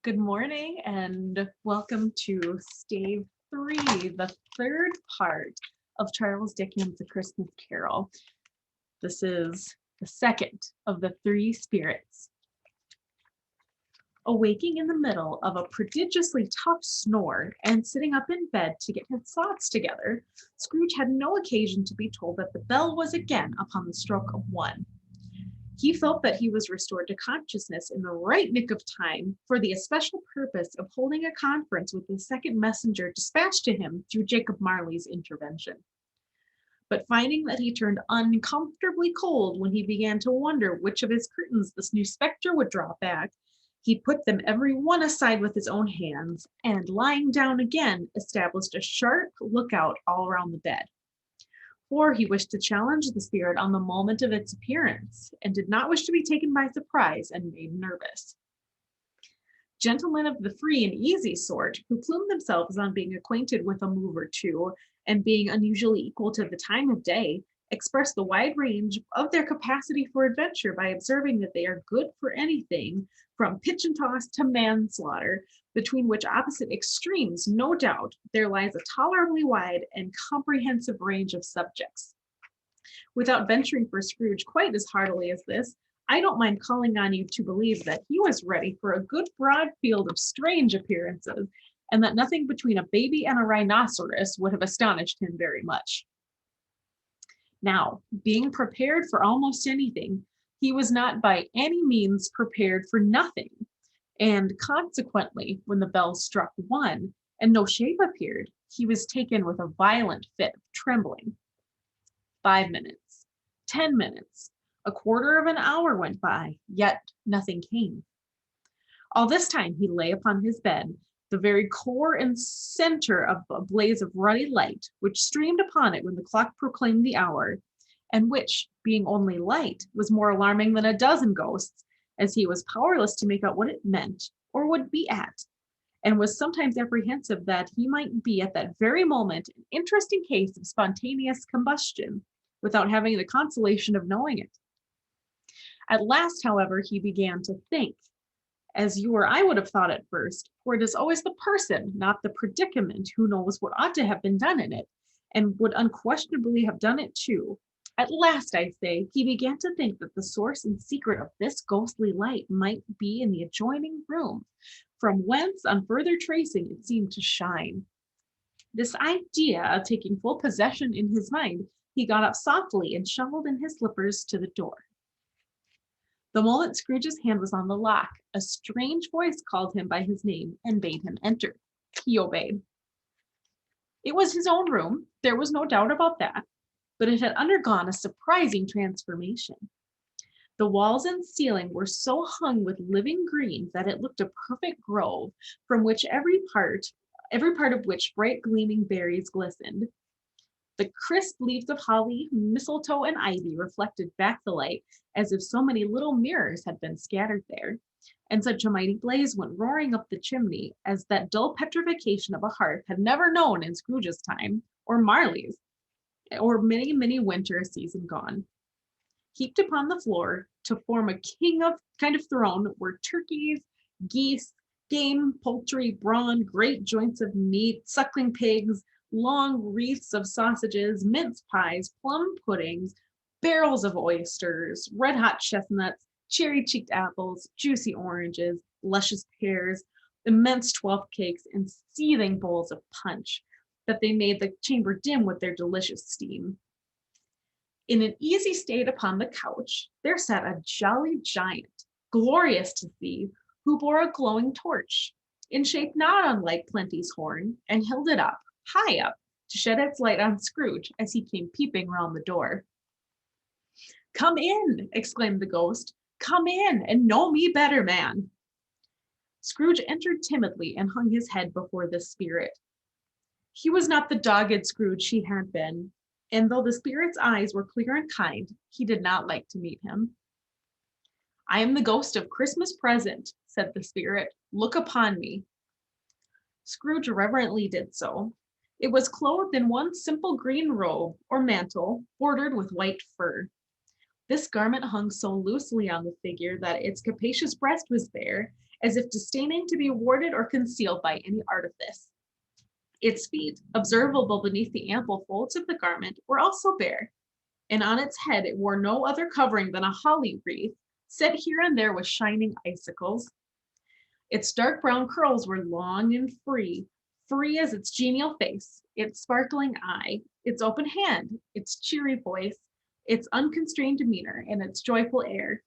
Good morning and welcome to Stave 3, the third part of Charles Dickens' A Christmas Carol. This is the second of the three spirits. Awaking in the middle of a prodigiously tough snore and sitting up in bed to get his thoughts together, Scrooge had no occasion to be told that the bell was again upon the stroke of 1. He felt that he was restored to consciousness in the right nick of time for the especial purpose of holding a conference with the second messenger dispatched to him through Jacob Marley's intervention. But finding that he turned uncomfortably cold when he began to wonder which of his curtains this new spectre would draw back, he put them every one aside with his own hands, and lying down again, established a sharp lookout all around the bed. For he wished to challenge the spirit on the moment of its appearance, and did not wish to be taken by surprise and made nervous. Gentlemen of the free and easy sort, who plumed themselves on being acquainted with a move or two, and being unusually equal to the time of day, express the wide range of their capacity for adventure by observing that they are good for anything from pitch and toss to manslaughter, between which opposite extremes, no doubt, there lies a tolerably wide and comprehensive range of subjects. Without venturing for Scrooge quite as heartily as this, I don't mind calling on you to believe that he was ready for a good broad field of strange appearances, and that nothing between a baby and a rhinoceros would have astonished him very much. Now, being prepared for almost anything, he was not by any means prepared for nothing, and consequently, when the bell struck 1 and no shape appeared, he was taken with a violent fit of trembling. 5 minutes, 10 minutes, a quarter of an hour went by, yet nothing came. All this time he lay upon his bed, the very core and center of a blaze of ruddy light, which streamed upon it when the clock proclaimed the hour, and which, being only light, was more alarming than a dozen ghosts, as he was powerless to make out what it meant or would be at, and was sometimes apprehensive that he might be at that very moment an interesting case of spontaneous combustion, without having the consolation of knowing it. At last, however, he began to think, as you or I would have thought at first, for it is always the person, not the predicament, who knows what ought to have been done in it, and would unquestionably have done it too. At last, I say, he began to think that the source and secret of this ghostly light might be in the adjoining room, from whence, on further tracing, it seemed to shine. This idea taking full possession in his mind, he got up softly and shuffled in his slippers to the door. The moment Scrooge's hand was on the lock, a strange voice called him by his name and bade him enter. He obeyed. It was his own room, there was no doubt about that, but it had undergone a surprising transformation. The walls and ceiling were so hung with living green that it looked a perfect grove, from which every part of which bright gleaming berries glistened. The crisp leaves of holly, mistletoe, and ivy reflected back the light as if so many little mirrors had been scattered there, and such a mighty blaze went roaring up the chimney as that dull petrification of a hearth had never known in Scrooge's time, or Marley's, or many, many winter season gone. Heaped upon the floor to form a kind of throne were turkeys, geese, game, poultry, brawn, great joints of meat, suckling pigs, long wreaths of sausages, mince pies, plum puddings, barrels of oysters, red hot chestnuts, cherry cheeked apples, juicy oranges, luscious pears, immense 12th cakes, and seething bowls of punch, that they made the chamber dim with their delicious steam. In an easy state upon the couch, there sat a jolly giant, glorious to see, who bore a glowing torch, in shape not unlike Plenty's horn, and held it up, high up, to shed its light on Scrooge as he came peeping round the door. "Come in," exclaimed the ghost. "Come in, and know me better, man." Scrooge entered timidly and hung his head before the spirit. He was not the dogged Scrooge he had been, and though the spirit's eyes were clear and kind, he did not like to meet him. "I am the ghost of Christmas present," said the spirit. "Look upon me." Scrooge reverently did so. It was clothed in one simple green robe or mantle, bordered with white fur. This garment hung so loosely on the figure that its capacious breast was bare, as if disdaining to be warded or concealed by any artifice. Its feet, observable beneath the ample folds of the garment, were also bare, and on its head it wore no other covering than a holly wreath, set here and there with shining icicles. Its dark brown curls were long and free, free as its genial face, its sparkling eye, its open hand, its cheery voice, its unconstrained demeanor, and its joyful air.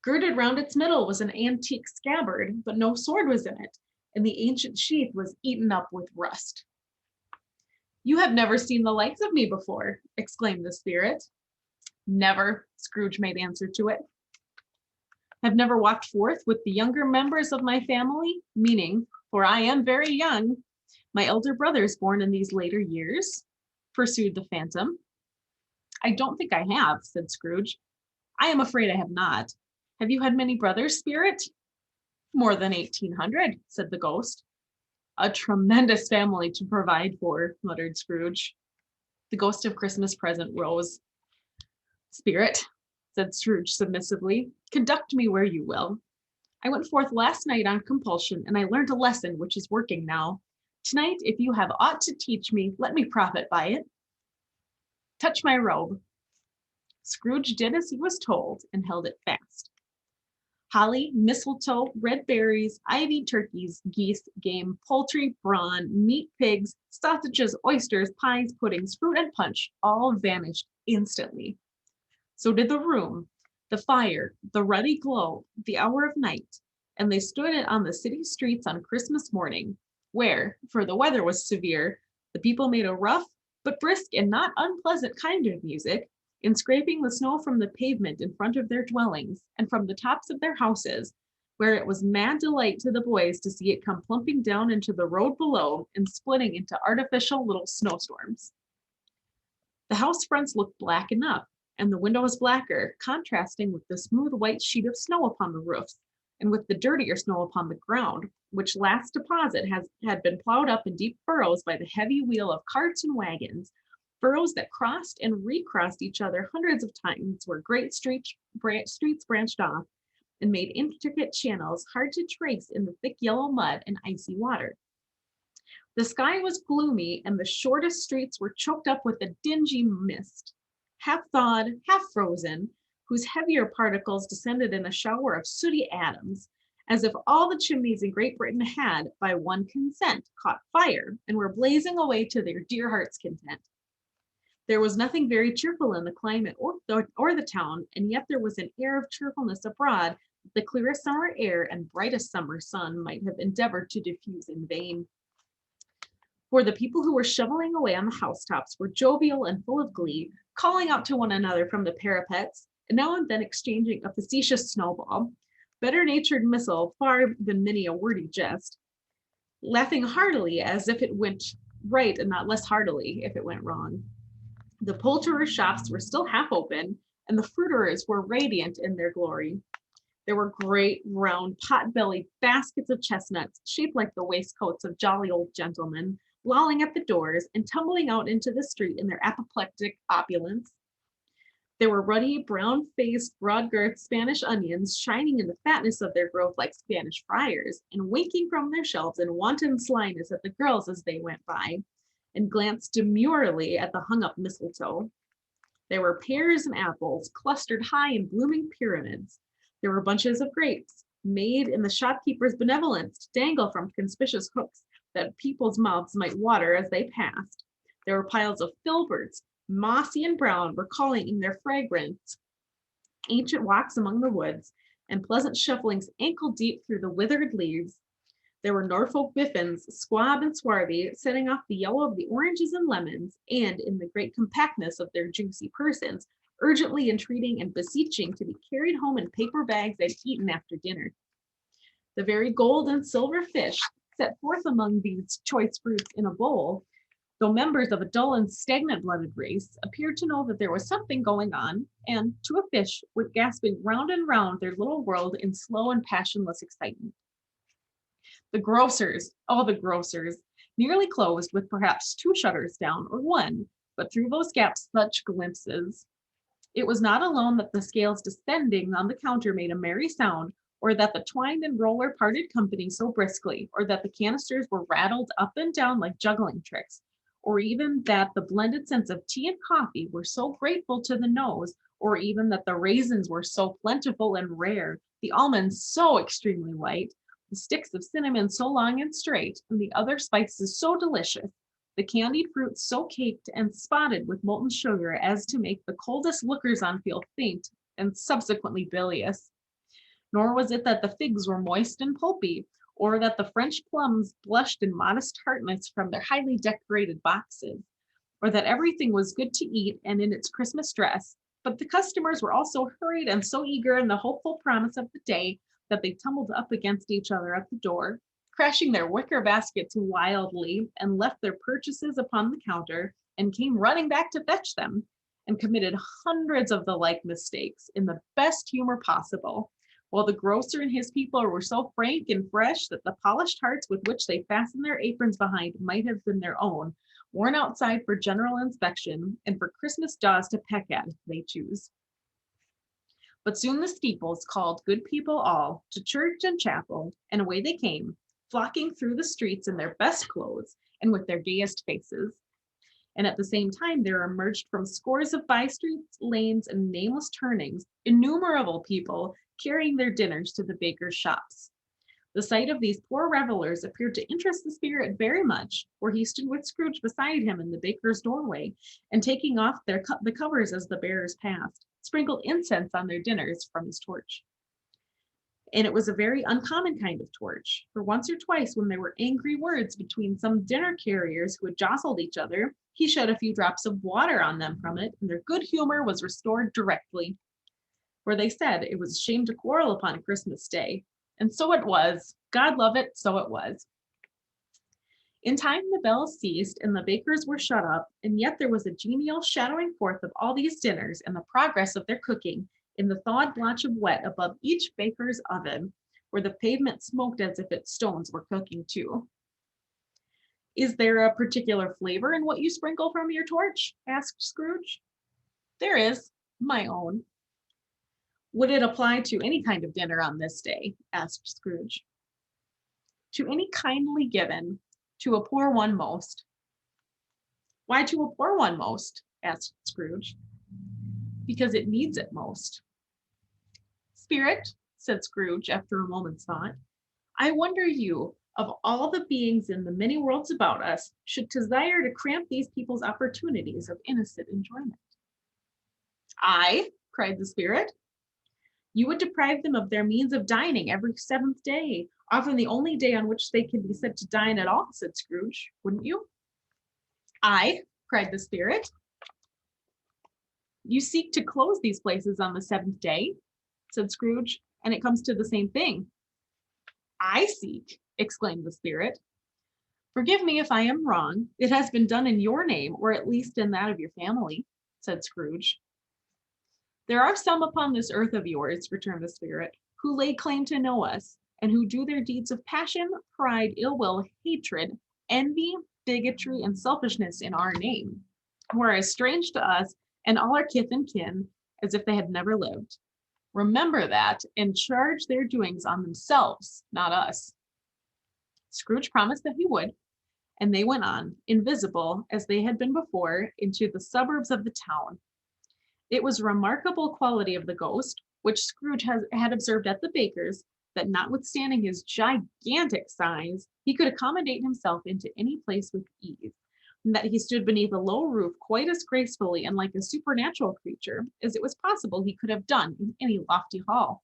Girded round its middle was an antique scabbard, but no sword was in it, and the ancient sheath was eaten up with rust. "You have never seen the likes of me before," exclaimed the spirit. "Never," Scrooge made answer to it. "Have never walked forth with the younger members of my family, meaning, for I am very young, my elder brothers born in these later years?" pursued the phantom. "I don't think I have," said Scrooge. "I am afraid I have not. Have you had many brothers, spirit?" "More than 1,800, said the ghost. "A tremendous family to provide for," muttered Scrooge. The ghost of Christmas present rose. "Spirit," said Scrooge submissively, "conduct me where you will. I went forth last night on compulsion, and I learned a lesson which is working now. Tonight, if you have aught to teach me, let me profit by it. Touch my robe." Scrooge did as he was told, and held it fast. Holly, mistletoe, red berries, ivy, turkeys, geese, game, poultry, brawn, meat, pigs, sausages, oysters, pies, puddings, fruit, and punch all vanished instantly. So did the room, the fire, the ruddy glow, the hour of night, and they stood on the city streets on Christmas morning, where, for the weather was severe, the people made a rough, but brisk and not unpleasant kind of music, in scraping the snow from the pavement in front of their dwellings, and from the tops of their houses, where it was mad delight to the boys to see it come plumping down into the road below and splitting into artificial little snowstorms. The house fronts looked black enough, and the windows blacker, contrasting with the smooth white sheet of snow upon the roofs, and with the dirtier snow upon the ground, which last deposit had been plowed up in deep furrows by the heavy wheel of carts and wagons, furrows that crossed and recrossed each other hundreds of times, where great streets branched off and made intricate channels hard to trace in the thick yellow mud and icy water. The sky was gloomy, and the shortest streets were choked up with a dingy mist, half thawed, half frozen, whose heavier particles descended in a shower of sooty atoms, as if all the chimneys in Great Britain had, by one consent, caught fire, and were blazing away to their dear hearts' content. There was nothing very cheerful in the climate or the town, and yet there was an air of cheerfulness abroad that the clearest summer air and brightest summer sun might have endeavored to diffuse in vain. For the people who were shoveling away on the housetops were jovial and full of glee, calling out to one another from the parapets, and now and then exchanging a facetious snowball, better-natured missile far than many a wordy jest, laughing heartily as if it went right and not less heartily if it went wrong. The poulterers' shops were still half open, and the fruiterers were radiant in their glory. There were great, round, pot-bellied baskets of chestnuts, shaped like the waistcoats of jolly old gentlemen, lolling at the doors and tumbling out into the street in their apoplectic opulence. There were ruddy, brown-faced, broad-girthed Spanish onions, shining in the fatness of their growth like Spanish friars, and winking from their shelves in wanton slyness at the girls as they went by, and glanced demurely at the hung-up mistletoe. There were pears and apples, clustered high in blooming pyramids. There were bunches of grapes, made in the shopkeeper's benevolence to dangle from conspicuous hooks that people's mouths might water as they passed. There were piles of filberts, mossy and brown, recalling in their fragrance ancient walks among the woods, and pleasant shufflings ankle-deep through the withered leaves. There were Norfolk biffins, squab and swarthy, setting off the yellow of the oranges and lemons, and, in the great compactness of their juicy persons, urgently entreating and beseeching to be carried home in paper bags and eaten after dinner. The very gold and silver fish, set forth among these choice fruits in a bowl, though members of a dull and stagnant-blooded race, appeared to know that there was something going on, and, to a fish, were gasping round and round their little world in slow and passionless excitement. The grocers, nearly closed with perhaps 2 shutters down, or 1, but through those gaps such glimpses. It was not alone that the scales descending on the counter made a merry sound, or that the twine and roller parted company so briskly, or that the canisters were rattled up and down like juggling tricks, or even that the blended scents of tea and coffee were so grateful to the nose, or even that the raisins were so plentiful and rare, the almonds so extremely white, the sticks of cinnamon so long and straight, and the other spices so delicious, the candied fruits so caked and spotted with molten sugar as to make the coldest lookers on feel faint and subsequently bilious. Nor was it that the figs were moist and pulpy, or that the French plums blushed in modest tartness from their highly decorated boxes, or that everything was good to eat and in its Christmas dress, but the customers were also hurried and so eager in the hopeful promise of the day that they tumbled up against each other at the door, crashing their wicker baskets wildly, and left their purchases upon the counter, and came running back to fetch them, and committed hundreds of the like mistakes in the best humor possible, while the grocer and his people were so frank and fresh that the polished hearts with which they fastened their aprons behind might have been their own, worn outside for general inspection, and for Christmas daws to peck at if they choose. But soon the steeples called good people all to church and chapel, and away they came, flocking through the streets in their best clothes and with their gayest faces. And at the same time, there emerged from scores of by streets, lanes, and nameless turnings innumerable people carrying their dinners to the bakers' shops. The sight of these poor revelers appeared to interest the spirit very much, for he stood with Scrooge beside him in the baker's doorway, and taking off the covers as the bearers passed, sprinkled incense on their dinners from his torch. And it was a very uncommon kind of torch, for once or twice when there were angry words between some dinner carriers who had jostled each other, he shed a few drops of water on them from it, and their good humor was restored directly. For they said it was a shame to quarrel upon Christmas Day, and so it was. God love it, so it was. In time the bells ceased, and the bakers were shut up, and yet there was a genial shadowing forth of all these dinners and the progress of their cooking in the thawed blotch of wet above each baker's oven, where the pavement smoked as if its stones were cooking too. Is there a particular flavor in what you sprinkle from your torch? Asked Scrooge. There is, my own. Would it apply to any kind of dinner on this day? Asked Scrooge. To any kindly given, to a poor one most. Why to a poor one most? Asked Scrooge. Because it needs it most. Spirit, said Scrooge after a moment's thought, I wonder you, of all the beings in the many worlds about us, should desire to cramp these people's opportunities of innocent enjoyment. I, cried the spirit. You would deprive them of their means of dining every seventh day, often the only day on which they can be said to dine at all, said Scrooge, wouldn't you? I, cried the spirit. You seek to close these places on the seventh day, said Scrooge, and it comes to the same thing. I seek, exclaimed the spirit. Forgive me if I am wrong. It has been done in your name, or at least in that of your family, said Scrooge. There are some upon this earth of yours, returned the spirit, who lay claim to know us, and who do their deeds of passion, pride, ill will, hatred, envy, bigotry, and selfishness in our name, who are as strange to us and all our kith and kin as if they had never lived. Remember that, and charge their doings on themselves, not us. Scrooge promised that he would, and they went on, invisible as they had been before, into the suburbs of the town. It was a remarkable quality of the ghost, which Scrooge had observed at the baker's, that notwithstanding his gigantic size, he could accommodate himself into any place with ease, and that he stood beneath a low roof quite as gracefully and like a supernatural creature as it was possible he could have done in any lofty hall.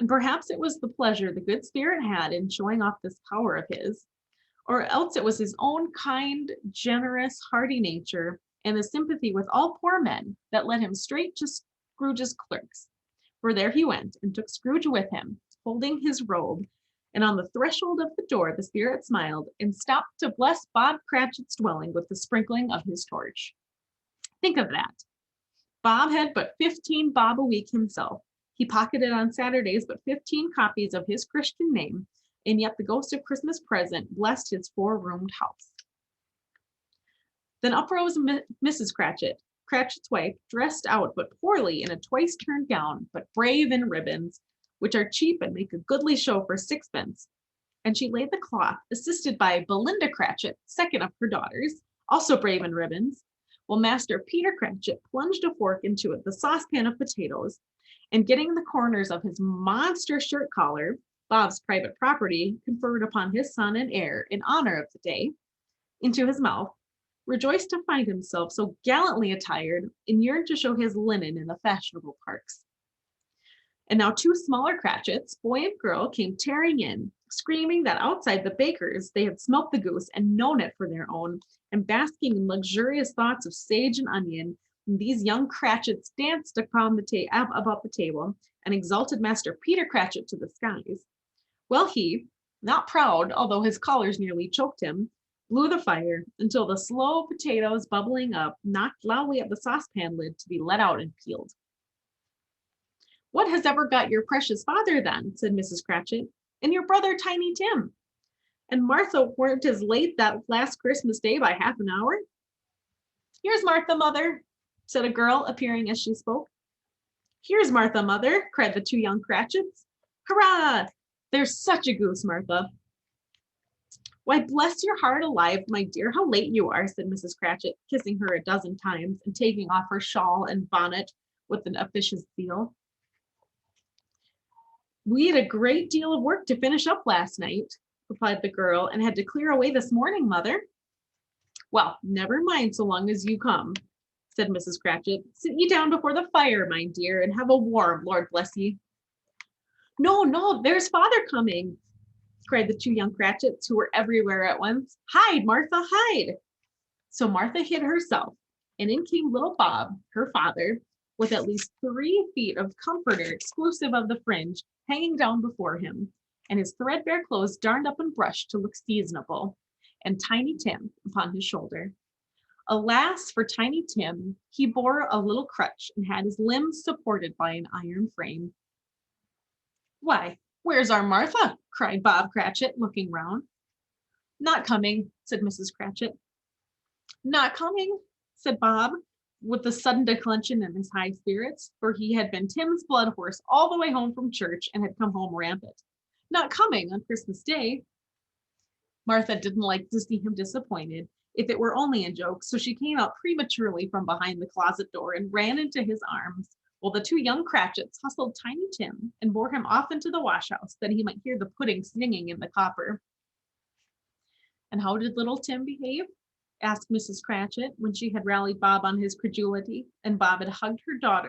And perhaps it was the pleasure the good spirit had in showing off this power of his, or else it was his own kind, generous, hearty nature, and the sympathy with all poor men that led him straight to Scrooge's clerks. For there he went, and took Scrooge with him, holding his robe, and on the threshold of the door the spirit smiled, and stopped to bless Bob Cratchit's dwelling with the sprinkling of his torch. Think of that. Bob had but 15 bob a week himself. He pocketed on Saturdays but 15 copies of his Christian name, and yet the ghost of Christmas present blessed his four-roomed house. Then up rose Mrs. Cratchit, Cratchit's wife, dressed out but poorly in a twice-turned gown, but brave in ribbons, which are cheap and make a goodly show for sixpence. And she laid the cloth, assisted by Belinda Cratchit, second of her daughters, also brave in ribbons, while Master Peter Cratchit plunged a fork into it, the saucepan of potatoes, and getting the corners of his monster shirt collar, Bob's private property, conferred upon his son and heir in honor of the day, into his mouth, rejoiced to find himself so gallantly attired, and yearned to show his linen in the fashionable parks. And now two smaller Cratchits, boy and girl, came tearing in, screaming that outside the baker's they had smelt the goose and known it for their own, and basking in luxurious thoughts of sage and onion. And these young Cratchits danced about the table and exalted Master Peter Cratchit to the skies. Well, he, not proud, although his collars nearly choked him, blew the fire until the slow potatoes bubbling up knocked loudly at the saucepan lid to be let out and peeled. "What has ever got your precious father then?" said Mrs. Cratchit, "and your brother Tiny Tim? And Martha weren't as late that last Christmas Day by half an hour?" "Here's Martha, mother," said a girl, appearing as she spoke. "Here's Martha, mother," cried the two young Cratchits. "Hurrah! There's such a goose, Martha." "Why, bless your heart alive, my dear, how late you are," said Mrs. Cratchit, kissing her a dozen times and taking off her shawl and bonnet with an officious zeal. "We had a great deal of work to finish up last night," replied the girl, "and had to clear away this morning, mother." "Well, never mind so long as you come," said Mrs. Cratchit. "Sit ye down before the fire, my dear, and have a warm, Lord bless ye." "No, no, there's father coming," cried the two young Cratchits, who were everywhere at once. "Hide, Martha, hide." So Martha hid herself, and in came little Bob, her father, with at least 3 feet of comforter, exclusive of the fringe, hanging down before him, and his threadbare clothes darned up and brushed to look seasonable, and Tiny Tim upon his shoulder. Alas for Tiny Tim, he bore a little crutch and had his limbs supported by an iron frame. "Why, where's our Martha?" cried Bob Cratchit, looking round. "Not coming," said Mrs. Cratchit. "Not coming," said Bob, with a sudden declension in his high spirits, for he had been Tim's blood horse all the way home from church and had come home rampant. "Not coming on Christmas Day." Martha didn't like to see him disappointed, if it were only in joke, so she came out prematurely from behind the closet door and ran into his arms, while the two young Cratchits hustled Tiny Tim and bore him off into the wash-house that he might hear the pudding singing in the copper. "And how did little Tim behave?" asked Mrs. Cratchit, when she had rallied Bob on his credulity, and Bob had hugged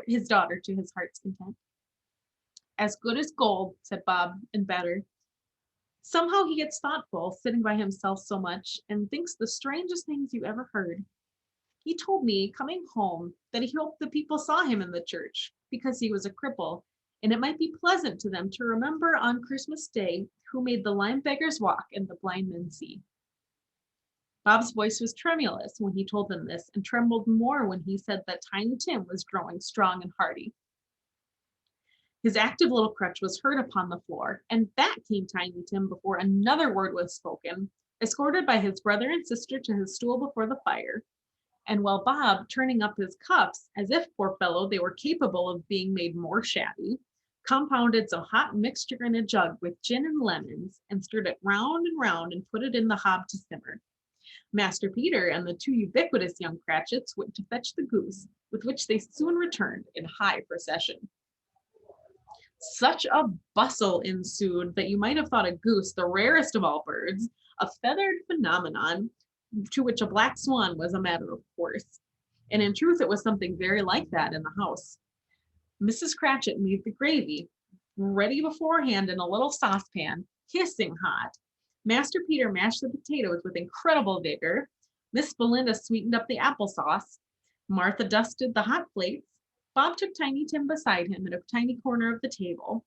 his daughter to his heart's content. "As good as gold," said Bob, and better. "Somehow he gets thoughtful, sitting by himself so much, and thinks the strangest things you ever heard. He told me, coming home, that he hoped the people saw him in the church, because he was a cripple, and it might be pleasant to them to remember on Christmas Day who made the lame beggars walk and the blind men see." Bob's voice was tremulous when he told them this, and trembled more when he said that Tiny Tim was growing strong and hearty. His active little crutch was heard upon the floor, and back came Tiny Tim before another word was spoken, escorted by his brother and sister to his stool before the fire. And while Bob, turning up his cuffs, as if, poor fellow, they were capable of being made more shabby, compounded some hot mixture in a jug with gin and lemons, and stirred it round and round and put it in the hob to simmer, Master Peter and the two ubiquitous young Cratchits went to fetch the goose, with which they soon returned in high procession. Such a bustle ensued that you might have thought a goose the rarest of all birds, a feathered phenomenon, to which a black swan was a matter of course. And in truth, it was something very like that in the house. Mrs. Cratchit made the gravy, ready beforehand in a little saucepan, hissing hot. Master Peter mashed the potatoes with incredible vigor. Miss Belinda sweetened up the applesauce. Martha dusted the hot plates. Bob took Tiny Tim beside him in a tiny corner of the table.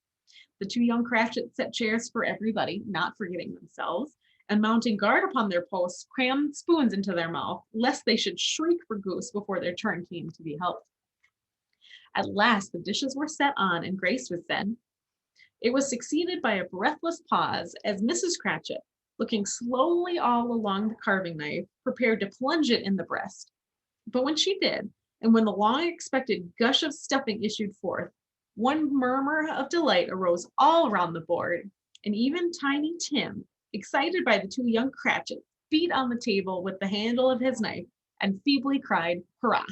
The two young Cratchits set chairs for everybody, not forgetting themselves, and mounting guard upon their posts, crammed spoons into their mouth, lest they should shriek for goose before their turn came to be helped. At last the dishes were set on, and grace was said. It was succeeded by a breathless pause, as Mrs. Cratchit, looking slowly all along the carving knife, prepared to plunge it in the breast. But when she did, and when the long-expected gush of stuffing issued forth, One murmur of delight arose all around the board, and even Tiny Tim, excited by the two young Cratchits, beat on the table with the handle of his knife and feebly cried, "Hurrah!"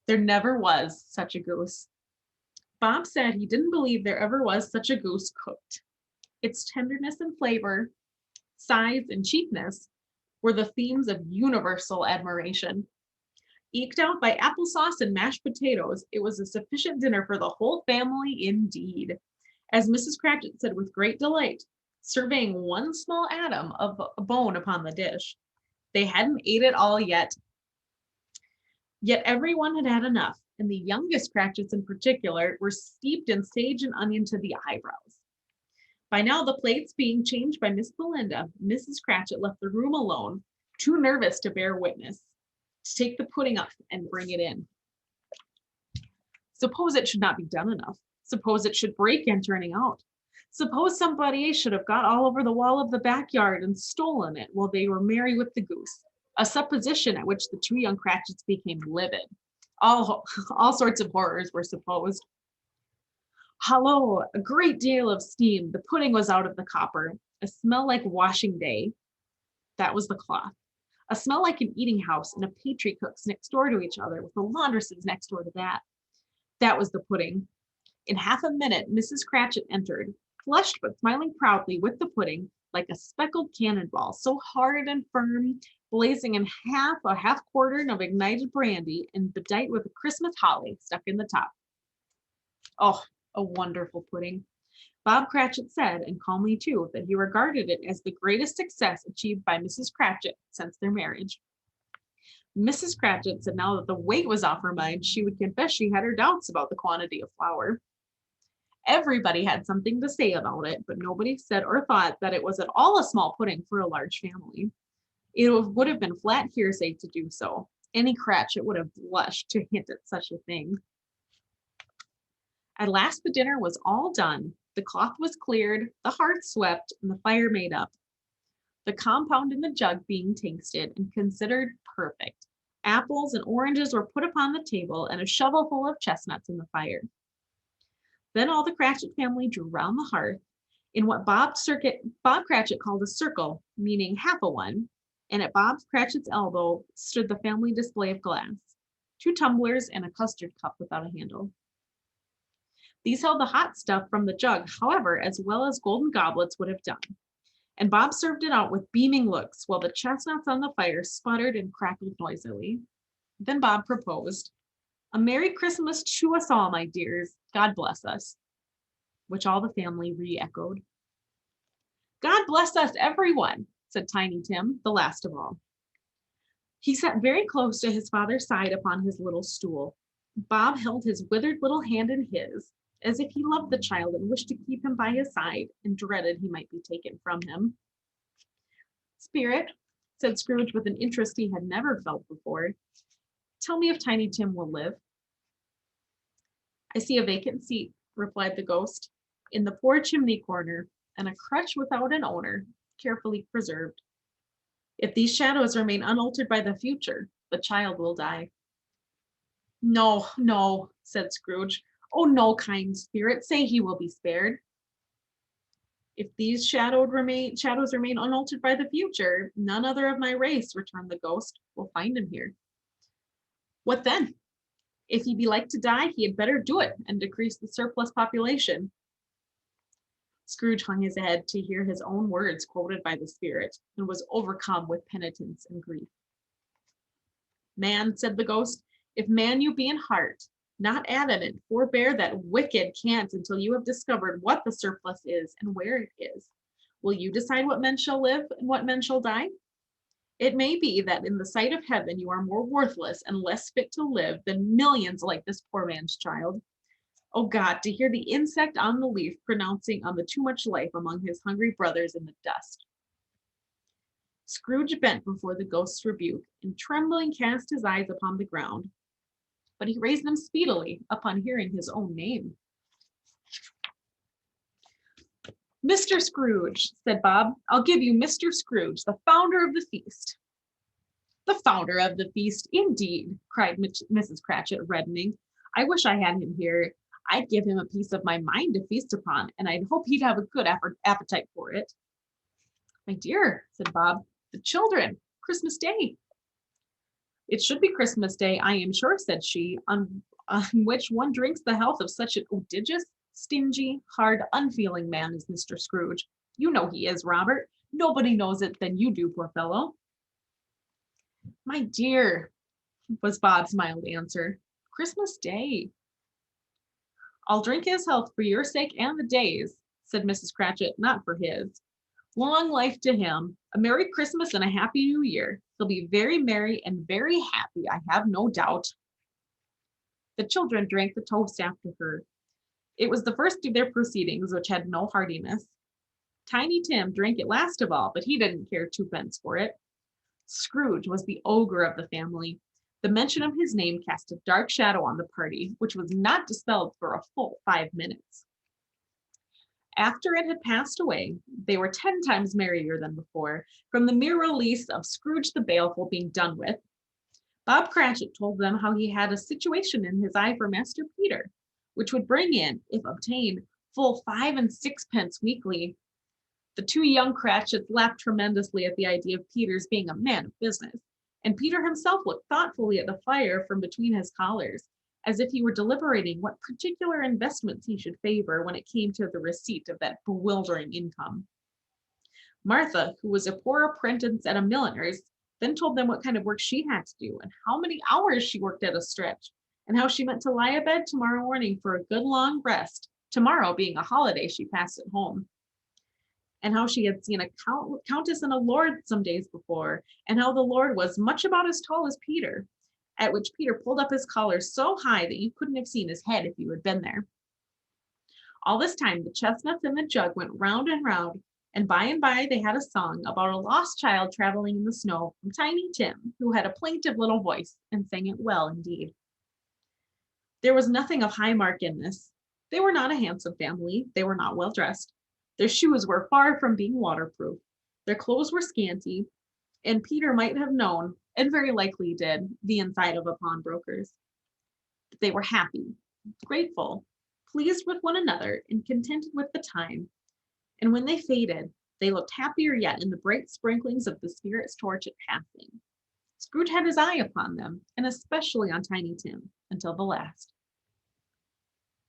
There never was such a goose. Bob said he didn't believe there ever was such a goose cooked. Its tenderness and flavor, size and cheapness were the themes of universal admiration. Eked out by applesauce and mashed potatoes, it was a sufficient dinner for the whole family indeed, as Mrs. Cratchit said with great delight, surveying one small atom of a bone upon the dish. They hadn't ate it all yet. Yet everyone had had enough, and the youngest Cratchits in particular were steeped in sage and onion to the eyebrows. By now, the plates being changed by Miss Belinda, Mrs. Cratchit left the room alone, too nervous to bear witness, to take the pudding up and bring it in. Suppose it should not be done enough. Suppose it should break in turning out. Suppose somebody should have got all over the wall of the backyard and stolen it while they were merry with the goose, a supposition at which the two young Cratchits became livid. All sorts of horrors were supposed. Hallo, a great deal of steam. The pudding was out of the copper. A smell like washing day. That was the cloth. A smell like an eating house and a pastry cook's next door to each other, with the laundresses next door to that. That was the pudding. In half a minute, Mrs. Cratchit entered, flushed but smiling proudly with the pudding, like a speckled cannonball, so hard and firm, blazing in a half quartern of ignited brandy, and bedight with a Christmas holly stuck in the top. Oh, a wonderful pudding. Bob Cratchit said, and calmly too, that he regarded it as the greatest success achieved by Mrs. Cratchit since their marriage. Mrs. Cratchit said now that the weight was off her mind, she would confess she had her doubts about the quantity of flour. Everybody had something to say about it, but nobody said or thought that it was at all a small pudding for a large family. It would have been flat hearsay to do so. Any Cratchit would have blushed to hint at such a thing. At last the dinner was all done. The cloth was cleared, the hearth swept, and the fire made up. The compound in the jug being tasted and considered perfect. Apples and oranges were put upon the table, and a shovelful of chestnuts in the fire. Then all the Cratchit family drew round the hearth in what Bob Cratchit called a circle, meaning half a one, and at Bob Cratchit's elbow stood the family display of glass, 2 tumblers and a custard cup without a handle. These held the hot stuff from the jug, however, as well as golden goblets would have done, and Bob served it out with beaming looks, while the chestnuts on the fire sputtered and crackled noisily. Then Bob proposed, "A Merry Christmas to us all, my dears. God bless us," which all the family re-echoed. "God bless us, everyone," said Tiny Tim, the last of all. He sat very close to his father's side upon his little stool. Bob held his withered little hand in his, as if he loved the child and wished to keep him by his side and dreaded he might be taken from him. "Spirit," said Scrooge with an interest he had never felt before, "tell me if Tiny Tim will live." "I see a vacant seat," replied the ghost, "in the poor chimney corner, and a crutch without an owner, carefully preserved. If these shadows remain unaltered by the future, the child will die." "No, no," said Scrooge. "Oh, no, kind spirit, say he will be spared." "If these shadows remain unaltered by the future, none other of my race," returned the ghost, "will find him here." "What then? If he be like to die, he had better do it, and decrease the surplus population." Scrooge hung his head to hear his own words quoted by the spirit, and was overcome with penitence and grief. "Man," said the ghost, "if man you be in heart, not adamant, forbear that wicked cant until you have discovered what the surplus is and where it is. Will you decide what men shall live and what men shall die? It may be that in the sight of heaven you are more worthless and less fit to live than millions like this poor man's child. Oh God, to hear the insect on the leaf pronouncing on the too much life among his hungry brothers in the dust." Scrooge bent before the ghost's rebuke, and trembling cast his eyes upon the ground, but he raised them speedily upon hearing his own name. "Mr. Scrooge," said Bob, "I'll give you Mr. Scrooge, the founder of the feast." "The founder of the feast, indeed," cried Mrs. Cratchit, reddening. I wish I had him here. I'd give him a piece of my mind to feast upon, and I'd hope he'd have a good appetite for it. My dear, said Bob, the children, Christmas Day. It should be Christmas Day, I am sure, said she, on which one drinks the health of such an odious, stingy, hard, unfeeling man as Mr. Scrooge. You know he is, Robert. Nobody knows it than you do, poor fellow. My dear, was Bob's mild answer, Christmas Day. I'll drink his health for your sake and the day's, said Mrs. Cratchit, not for his. Long life to him, a Merry Christmas and a Happy New Year. He'll be very merry and very happy, I have no doubt. The children drank the toast after her. It was the first of their proceedings which had no heartiness. Tiny Tim drank it last of all, but he didn't care twopence for it. Scrooge was the ogre of the family. The mention of his name cast a dark shadow on the party, which was not dispelled for a full 5 minutes. After it had passed away, they were 10 times merrier than before, from the mere release of Scrooge the Baleful being done with. Bob Cratchit told them how he had a situation in his eye for Master Peter, which would bring in, if obtained, full 5 and 6 pence weekly. The 2 young Cratchits laughed tremendously at the idea of Peter's being a man of business, and Peter himself looked thoughtfully at the fire from between his collars, as if he were deliberating what particular investments he should favor when it came to the receipt of that bewildering income. Martha, who was a poor apprentice at a milliner's, then told them what kind of work she had to do and how many hours she worked at a stretch, and how she meant to lie abed tomorrow morning for a good long rest, tomorrow being a holiday she passed at home, and how she had seen a countess and a lord some days before, and how the lord was much about as tall as Peter, at which Peter pulled up his collar so high that you couldn't have seen his head if you had been there. All this time the chestnuts and the jug went round and by they had a song about a lost child traveling in the snow from Tiny Tim, who had a plaintive little voice and sang it well indeed. There was nothing of high mark in this. They were not a handsome family. They were not well dressed. Their shoes were far from being waterproof. Their clothes were scanty, and Peter might have known, and very likely did, the inside of a pawnbroker's. But they were happy, grateful, pleased with one another, and contented with the time. And when they faded, they looked happier yet in the bright sprinklings of the spirit's torch at passing. Scrooge had his eye upon them, and especially on Tiny Tim, until the last.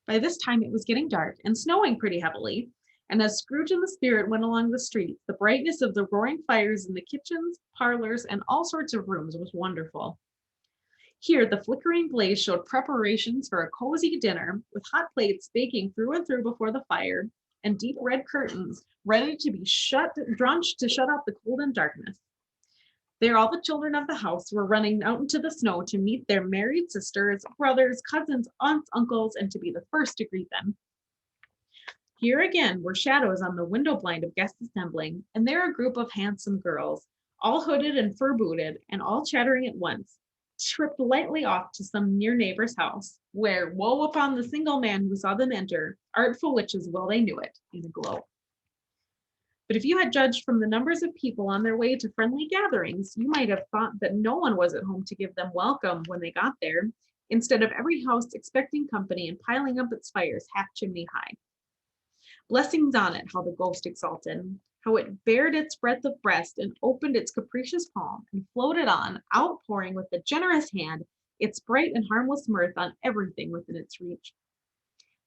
By this time it was getting dark and snowing pretty heavily, and as Scrooge and the spirit went along the streets, the brightness of the roaring fires in the kitchens, parlors, and all sorts of rooms was wonderful. Here the flickering blaze showed preparations for a cozy dinner, with hot plates baking through and through before the fire, and deep red curtains ready to be drawn to shut out the cold and darkness. There all the children of the house were running out into the snow to meet their married sisters, brothers, cousins, aunts, uncles, and to be the first to greet them. Here again were shadows on the window blind of guests assembling, and there a group of handsome girls, all hooded and fur-booted, and all chattering at once, tripped lightly off to some near neighbor's house, where, woe upon the single man who saw them enter, artful witches well they knew it, in a glow. But if you had judged from the numbers of people on their way to friendly gatherings, you might have thought that no one was at home to give them welcome when they got there, instead of every house expecting company and piling up its fires half chimney high. Blessings on it, how the ghost exulted, how it bared its breadth of breast and opened its capricious palm and floated on, outpouring with a generous hand its bright and harmless mirth on everything within its reach.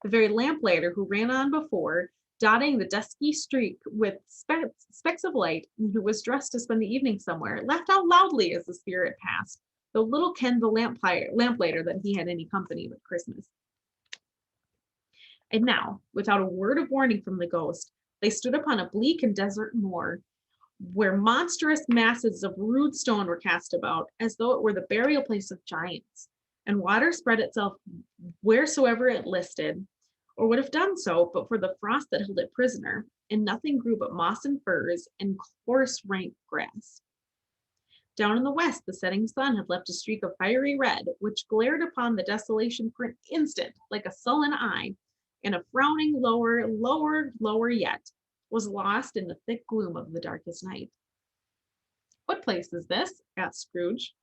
The very lamplighter who ran on before, dotting the dusky street with specks of light, and who was dressed to spend the evening somewhere, laughed out loudly as the spirit passed, though little kenned the lamplighter that he had any company with Christmas. And now, without a word of warning from the ghost, they stood upon a bleak and desert moor, where monstrous masses of rude stone were cast about, as though it were the burial place of giants, and water spread itself wheresoever it listed, or would have done so but for the frost that held it prisoner, and nothing grew but moss and furze and coarse rank grass. Down in the west, the setting sun had left a streak of fiery red, which glared upon the desolation for an instant like a sullen eye, and a frowning lower yet, was lost in the thick gloom of the darkest night. What place is this? Asked Scrooge.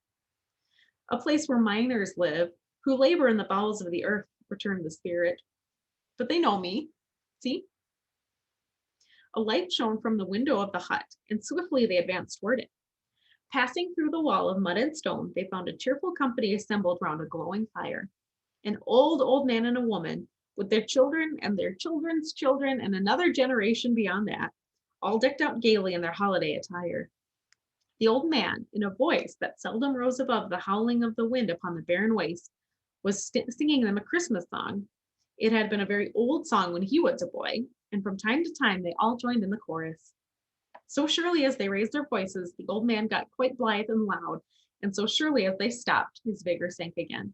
A place where miners live, who labor in the bowels of the earth, returned the spirit. But they know me. See? A light shone from the window of the hut, and swiftly they advanced toward it. Passing through the wall of mud and stone, they found a cheerful company assembled round a glowing fire. An old man and a woman, with their children and their children's children and another generation beyond that, all decked out gaily in their holiday attire. The old man, in a voice that seldom rose above the howling of the wind upon the barren waste, was singing them a Christmas song. It had been a very old song when he was a boy, and from time to time they all joined in the chorus. So surely as they raised their voices, the old man got quite blithe and loud, and so surely as they stopped, his vigor sank again.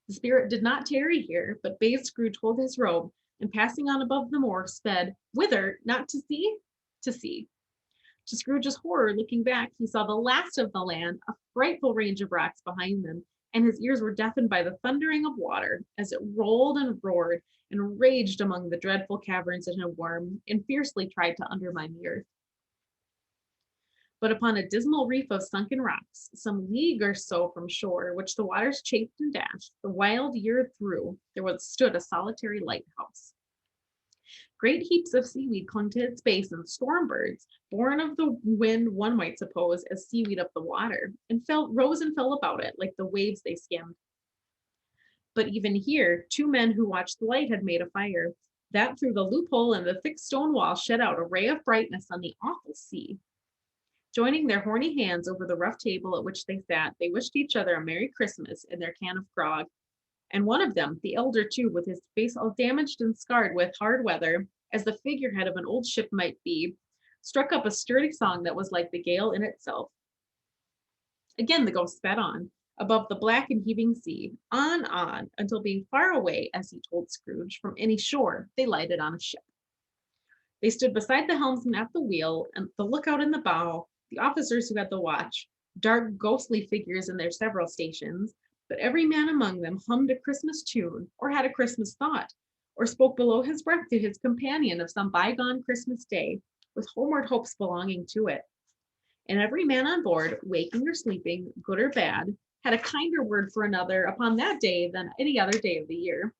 The spirit did not tarry here, but bade Scrooge hold his robe, and passing on above the moor, sped, whither? Not to sea? To sea. To Scrooge's horror, looking back, he saw the last of the land, a frightful range of rocks behind them, and his ears were deafened by the thundering of water as it rolled and roared and raged among the dreadful caverns in a worm and fiercely tried to undermine the earth. But upon a dismal reef of sunken rocks, some league or so from shore, which the waters chafed and dashed, the wild year through, there stood a solitary lighthouse. Great heaps of seaweed clung to its base, and storm birds, born of the wind one might suppose as seaweed up the water, and rose and fell about it like the waves they skimmed. But even here, two men who watched the light had made a fire, that through the loophole in the thick stone wall shed out a ray of brightness on the awful sea. Joining their horny hands over the rough table at which they sat, they wished each other a Merry Christmas in their can of grog. And one of them, the elder too, with his face all damaged and scarred with hard weather, as the figurehead of an old ship might be, struck up a sturdy song that was like the gale in itself. Again the ghost sped on, above the black and heaving sea, on, until being far away, as he told Scrooge, from any shore, they lighted on a ship. They stood beside the helmsman at the wheel, and the lookout in the bow, the officers who had the watch, dark ghostly figures in their several stations, but every man among them hummed a Christmas tune, or had a Christmas thought, or spoke below his breath to his companion of some bygone Christmas day, with homeward hopes belonging to it. And every man on board, waking or sleeping, good or bad, had a kinder word for another upon that day than any other day of the year,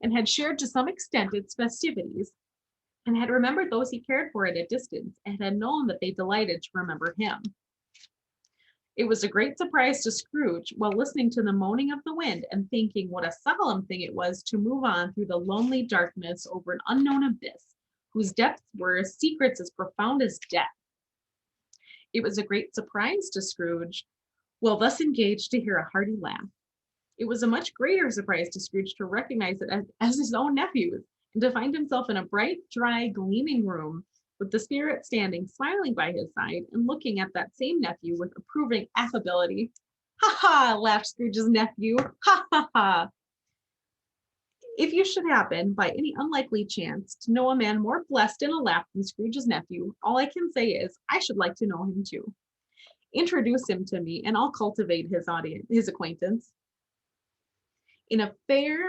and had shared to some extent its festivities, and had remembered those he cared for at a distance, and had known that they delighted to remember him. It was a great surprise to Scrooge, while listening to the moaning of the wind and thinking what a solemn thing it was to move on through the lonely darkness over an unknown abyss, whose depths were secrets as profound as death. It was a great surprise to Scrooge, while thus engaged, to hear a hearty laugh. It was a much greater surprise to Scrooge to recognize it as his own nephew's, and to find himself in a bright, dry, gleaming room, with the spirit standing smiling by his side and looking at that same nephew with approving affability. Ha ha, laughed Scrooge's nephew. Ha ha ha. If you should happen, by any unlikely chance, to know a man more blessed in a laugh than Scrooge's nephew, all I can say is, I should like to know him too. Introduce him to me, and I'll cultivate his acquaintance. In a fair,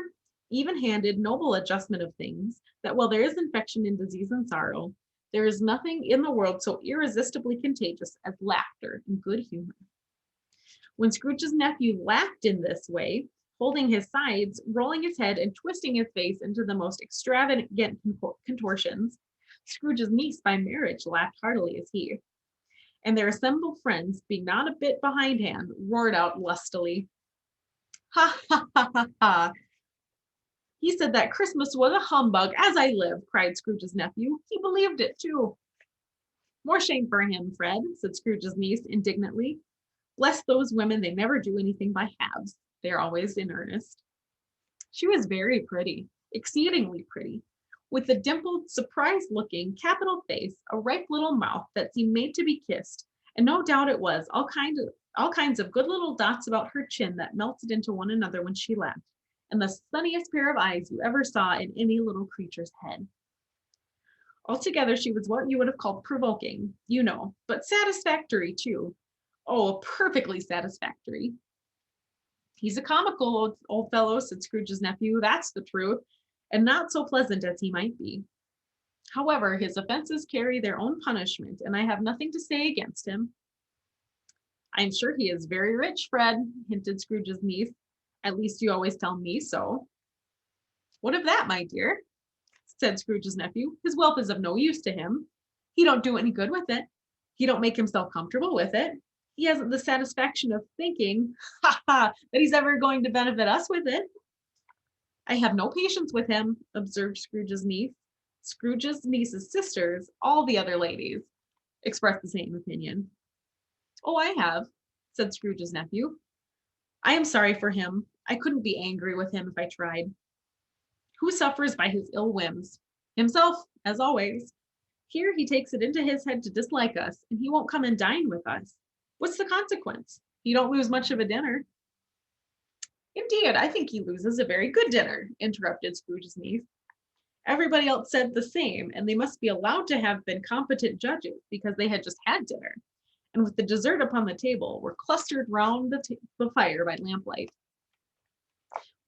even-handed, noble adjustment of things, that while there is infection in disease and sorrow, there is nothing in the world so irresistibly contagious as laughter and good humor. When Scrooge's nephew laughed in this way, holding his sides, rolling his head, and twisting his face into the most extravagant contortions, Scrooge's niece by marriage laughed heartily as he. And their assembled friends, being not a bit behindhand, roared out lustily. Ha ha ha ha ha! He said that Christmas was a humbug, as I live, cried Scrooge's nephew. He believed it, too. More shame for him, Fred, said Scrooge's niece indignantly. Bless those women, they never do anything by halves. They're always in earnest. She was very pretty, exceedingly pretty, with a dimpled, surprised-looking, capital face, a ripe little mouth that seemed made to be kissed, and no doubt it was all kinds of good little dots about her chin that melted into one another when she laughed, and the sunniest pair of eyes you ever saw in any little creature's head. Altogether, she was what you would have called provoking, you know, but satisfactory, too. Oh, perfectly satisfactory. He's a comical old fellow, said Scrooge's nephew, that's the truth, and not so pleasant as he might be. However, his offenses carry their own punishment, and I have nothing to say against him. I'm sure he is very rich, Fred, hinted Scrooge's niece. At least you always tell me so. What of that, my dear? Said Scrooge's nephew. His wealth is of no use to him. He don't do any good with it. He don't make himself comfortable with it. He hasn't the satisfaction of thinking, that he's ever going to benefit us with it. I have no patience with him, observed Scrooge's niece. Scrooge's niece's sisters, all the other ladies, expressed the same opinion. Oh, I have, said Scrooge's nephew. I am sorry for him. I couldn't be angry with him if I tried. Who suffers by his ill whims? Himself, as always. Here he takes it into his head to dislike us, and he won't come and dine with us. What's the consequence? He don't lose much of a dinner. Indeed, I think he loses a very good dinner, interrupted Scrooge's niece. Everybody else said the same, and they must be allowed to have been competent judges because they had just had dinner, and with the dessert upon the table, were clustered round the fire by lamplight.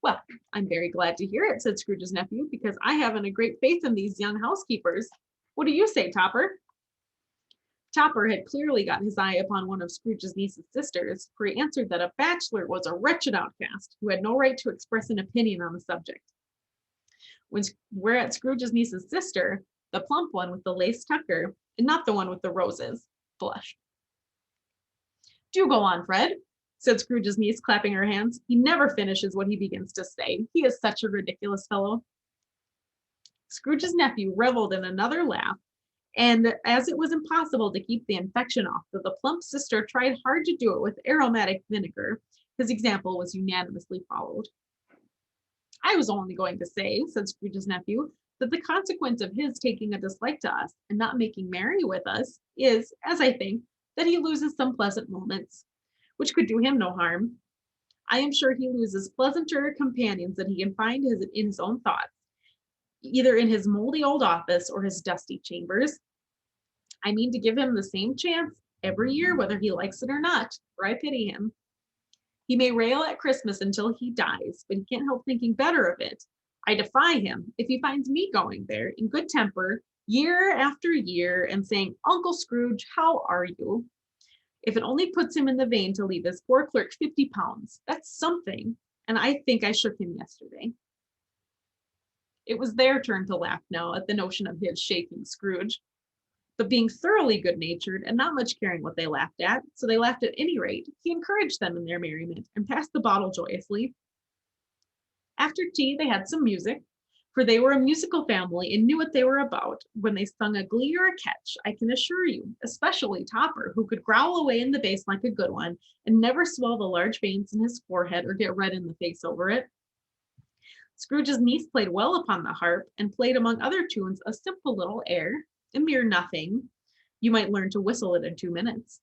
Well, I'm very glad to hear it, said Scrooge's nephew, because I haven't a great faith in these young housekeepers. What do you say, Topper? Topper had clearly got his eye upon one of Scrooge's niece's sisters, for he answered that a bachelor was a wretched outcast who had no right to express an opinion on the subject. Whereat Scrooge's niece's sister, the plump one with the lace tucker, and not the one with the roses, blushed. Do go on, Fred, said Scrooge's niece, clapping her hands. He never finishes what he begins to say. He is such a ridiculous fellow. Scrooge's nephew reveled in another laugh, and as it was impossible to keep the infection off, though the plump sister tried hard to do it with aromatic vinegar, his example was unanimously followed. I was only going to say, said Scrooge's nephew, that the consequence of his taking a dislike to us and not making merry with us is, as I think, that he loses some pleasant moments, which could do him no harm. I am sure he loses pleasanter companions than he can find in his own thoughts, either in his moldy old office or his dusty chambers. I mean to give him the same chance every year, whether he likes it or not, for I pity him. He may rail at Christmas until he dies, but he can't help thinking better of it. I defy him if he finds me going there in good temper year after year and saying, Uncle Scrooge, how are you? If it only puts him in the vein to leave his poor clerk 50 pounds, that's something, and I think I shook him yesterday. It was their turn to laugh now at the notion of his shaking Scrooge. But being thoroughly good-natured and not much caring what they laughed at, so they laughed at any rate, he encouraged them in their merriment and passed the bottle joyously. After tea, they had some music, for they were a musical family and knew what they were about when they sung a glee or a catch, I can assure you, especially Topper, who could growl away in the bass like a good one and never swell the large veins in his forehead or get red in the face over it. Scrooge's niece played well upon the harp and played among other tunes a simple little air, a mere nothing, you might learn to whistle it in 2 minutes,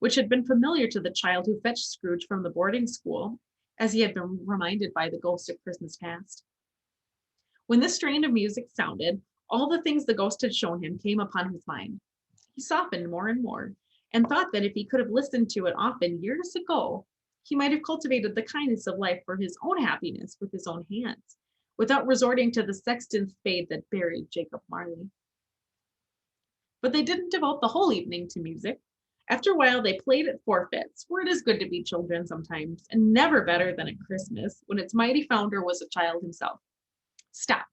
which had been familiar to the child who fetched Scrooge from the boarding school, as he had been reminded by the ghost of Christmas past. When this strain of music sounded, all the things the ghost had shown him came upon his mind. He softened more and more, and thought that if he could have listened to it often years ago, he might have cultivated the kindness of life for his own happiness with his own hands, without resorting to the sexton's spade that buried Jacob Marley. But they didn't devote the whole evening to music. After a while, they played at forfeits, for it is good to be children sometimes, and never better than at Christmas, when its mighty founder was a child himself. Stop.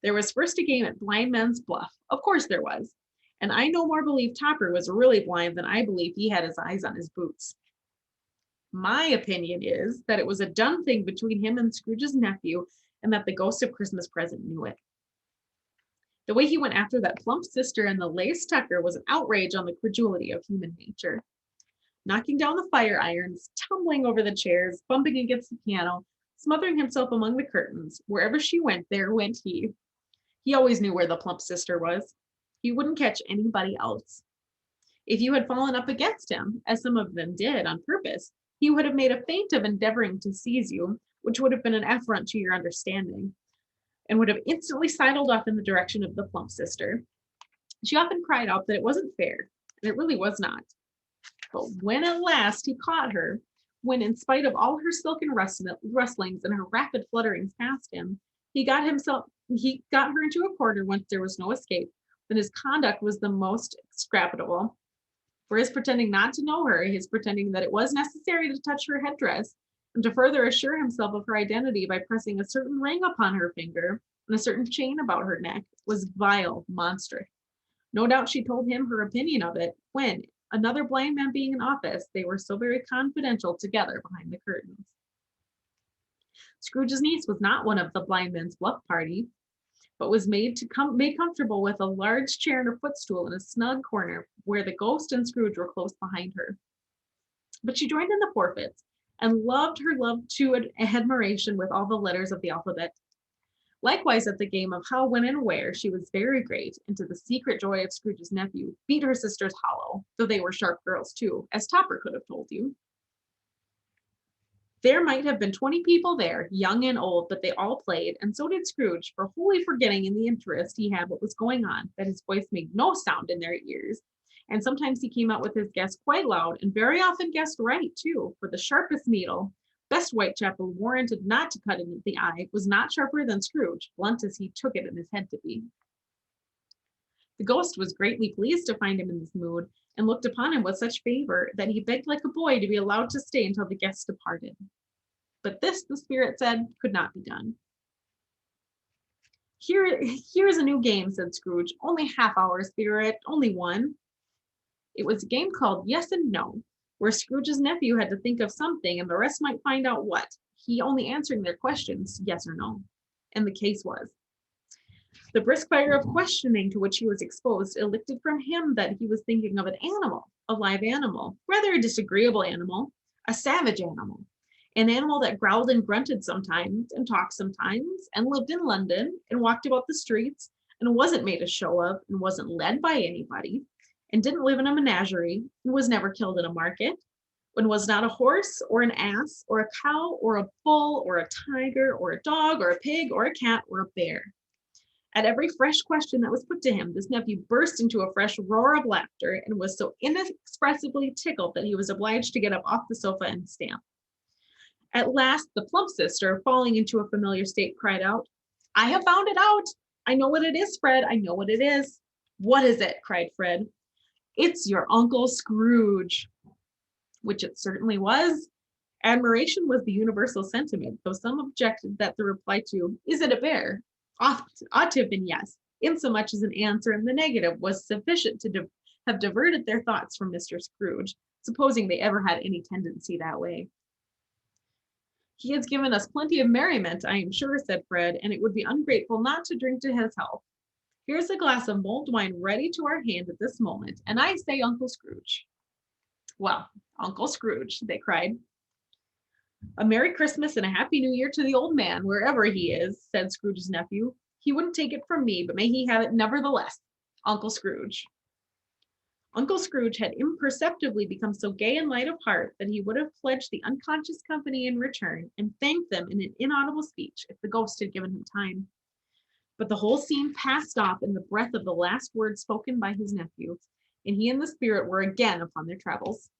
There was first a game at blind man's bluff. Of course there was. And I no more believe Topper was really blind than I believe he had his eyes on his boots. My opinion is that it was a done thing between him and Scrooge's nephew, and that the ghost of Christmas present knew it. The way he went after that plump sister and the lace tucker was an outrage on the credulity of human nature. Knocking down the fire irons, tumbling over the chairs, bumping against the piano, smothering himself among the curtains, wherever she went, there went he. He always knew where the plump sister was. He wouldn't catch anybody else. If you had fallen up against him, as some of them did on purpose, he would have made a feint of endeavoring to seize you, which would have been an affront to your understanding, and would have instantly sidled off in the direction of the plump sister. She often cried out that it wasn't fair, and it really was not. But when at last he caught her, when in spite of all her silken rustlings and her rapid flutterings past him, he got her into a corner whence there was no escape, then his conduct was the most execrable. For his pretending not to know her, his pretending that it was necessary to touch her headdress, and to further assure himself of her identity by pressing a certain ring upon her finger and a certain chain about her neck, was vile, monstrous. No doubt she told him her opinion of it when, another blind man being in office, they were so very confidential together behind the curtains. Scrooge's niece was not one of the blind man's bluff party, but was made comfortable with a large chair and a footstool in a snug corner where the ghost and Scrooge were close behind her. But she joined in the forfeits and loved her love to admiration with all the letters of the alphabet. Likewise, at the game of how, when, and where, she was very great, and to the secret joy of Scrooge's nephew, beat her sisters hollow, though they were sharp girls too, as Topper could have told you. There might have been 20 people there, young and old, but they all played, and so did Scrooge, for wholly forgetting in the interest he had what was going on, that his voice made no sound in their ears. And sometimes he came out with his guess quite loud, and very often guessed right, too, for the sharpest needle, best Whitechapel warranted not to cut in the eye, was not sharper than Scrooge, blunt as he took it in his head to be. The ghost was greatly pleased to find him in this mood, and looked upon him with such favor that he begged like a boy to be allowed to stay until the guests departed. But this, the spirit said, could not be done. Here is a new game, said Scrooge. Only half hour, spirit, only one. It was a game called Yes and No, where Scrooge's nephew had to think of something and the rest might find out what, he only answering their questions, yes or no. And the case was. The brisk fire of questioning to which he was exposed elicited from him that he was thinking of an animal, a live animal, rather a disagreeable animal, a savage animal, an animal that growled and grunted sometimes and talked sometimes and lived in London and walked about the streets and wasn't made a show of and wasn't led by anybody and didn't live in a menagerie and was never killed in a market and was not a horse or an ass or a cow or a bull or a tiger or a dog or a pig or a cat or a bear. At every fresh question that was put to him, this nephew burst into a fresh roar of laughter and was so inexpressibly tickled that he was obliged to get up off the sofa and stamp. At last, the plump sister, falling into a familiar state, cried out, I have found it out. I know what it is, Fred. I know what it is. What is it? Cried Fred. It's your Uncle Scrooge. Which it certainly was. Admiration was the universal sentiment, though some objected that the reply to, is it a bear? Ought to have been yes, insomuch as an answer in the negative was sufficient to have diverted their thoughts from Mr. Scrooge, supposing they ever had any tendency that way. He has given us plenty of merriment, I am sure, said Fred, and it would be ungrateful not to drink to his health. Here's a glass of mulled wine ready to our hand at this moment, and I say Uncle Scrooge. Well, Uncle Scrooge, they cried. A Merry Christmas and a Happy New Year to the old man, wherever he is, said Scrooge's nephew. He wouldn't take it from me, but may he have it nevertheless. Uncle Scrooge. Uncle Scrooge had imperceptibly become so gay and light of heart that he would have pledged the unconscious company in return and thanked them in an inaudible speech if the ghost had given him time. But the whole scene passed off in the breath of the last word spoken by his nephew, and he and the spirit were again upon their travels.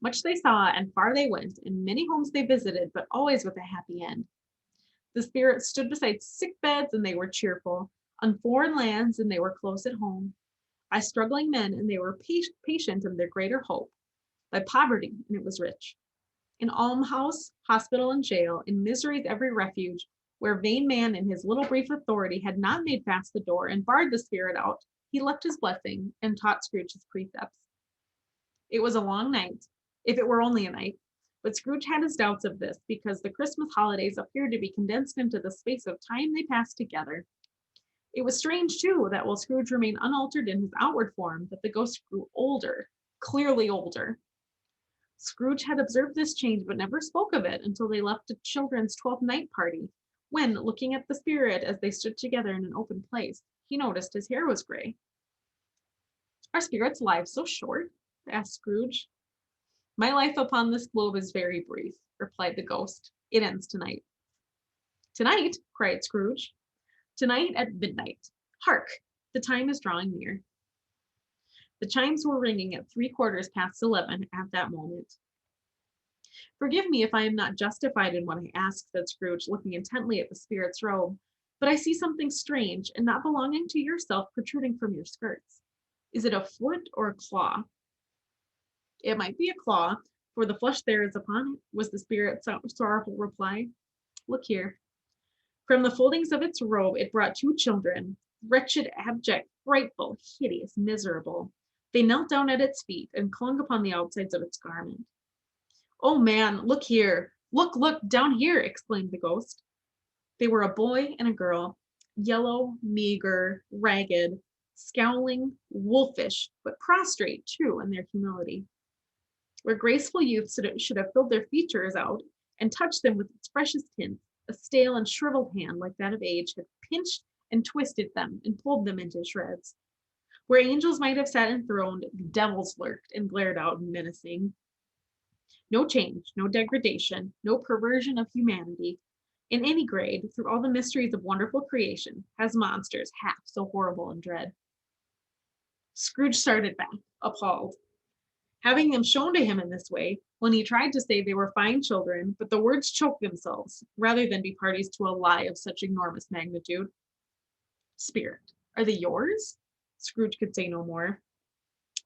Much they saw, and far they went, and many homes they visited, but always with a happy end. The spirit stood beside sick beds, and they were cheerful, on foreign lands, and they were close at home, by struggling men, and they were patient in their greater hope, by poverty, and it was rich. In almshouse, hospital, and jail, in misery's every refuge, where vain man in his little brief authority had not made fast the door and barred the spirit out, he left his blessing and taught Scrooge his precepts. It was a long night, if it were only a night, but Scrooge had his doubts of this, because the Christmas holidays appeared to be condensed into the space of time they passed together. It was strange, too, that while Scrooge remained unaltered in his outward form, that the ghost grew older, clearly older. Scrooge had observed this change, but never spoke of it until they left a children's 12th night party, when, looking at the spirit as they stood together in an open place, he noticed his hair was gray. Are spirits' lives so short? Asked Scrooge. My life upon this globe is very brief, replied the ghost. It ends tonight. Tonight? Cried Scrooge. Tonight at midnight. Hark! The time is drawing near. The chimes were ringing at 11:75 at that moment. Forgive me if I am not justified in what I ask, said Scrooge, looking intently at the spirit's robe, but I see something strange and not belonging to yourself protruding from your skirts. Is it a foot or a claw? It might be a claw, For the flesh there is upon it, was the spirit's sorrowful reply. Look here. From the foldings of its robe it brought two children, wretched, abject, frightful, hideous, miserable. They knelt down at its feet and clung upon the outsides of its garment. Oh man, look here. Look, down here, exclaimed the ghost. They were a boy and a girl, yellow, meager, ragged, scowling, wolfish, but prostrate too in their humility. Where graceful youth should have filled their features out and touched them with its freshest tints, a stale and shriveled hand like that of age had pinched and twisted them and pulled them into shreds. Where angels might have sat enthroned, devils lurked and glared out menacing. No change, no degradation, no perversion of humanity. In any grade, through all the mysteries of wonderful creation, has monsters half so horrible and dread. Scrooge started back, appalled. Having them shown to him in this way, when he tried to say they were fine children, but the words choked themselves, rather than be parties to a lie of such enormous magnitude. Spirit, are they yours? Scrooge could say no more.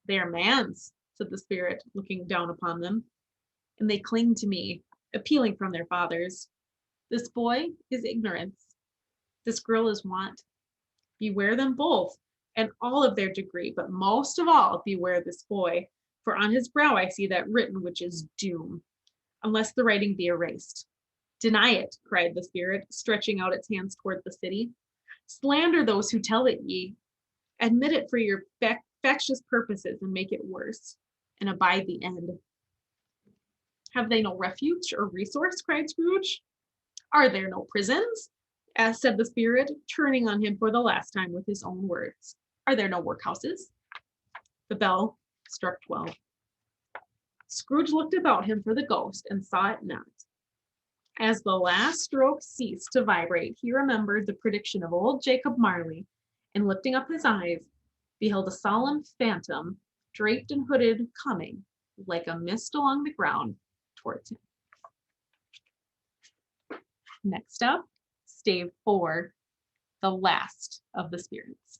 They are man's, said the spirit, looking down upon them, and they cling to me, appealing from their fathers. This boy is ignorance. This girl is want. Beware them both, and all of their degree, but most of all, beware this boy, for on his brow I see that written which is doom, unless the writing be erased. Deny it, cried the spirit, stretching out its hands toward the city. Slander those who tell it ye. Admit it for your factious purposes and make it worse, and abide the end. Have they no refuge or resource, cried Scrooge. Are there no prisons? Said the spirit, turning on him for the last time with his own words. Are there no workhouses? The bell struck 12. Scrooge looked about him for the ghost and saw it not. As the last stroke ceased to vibrate, he remembered the prediction of old Jacob Marley, and lifting up his eyes, beheld a solemn phantom, draped and hooded, coming, like a mist along the ground, towards him. Next up, Stave 4, the last of the spirits.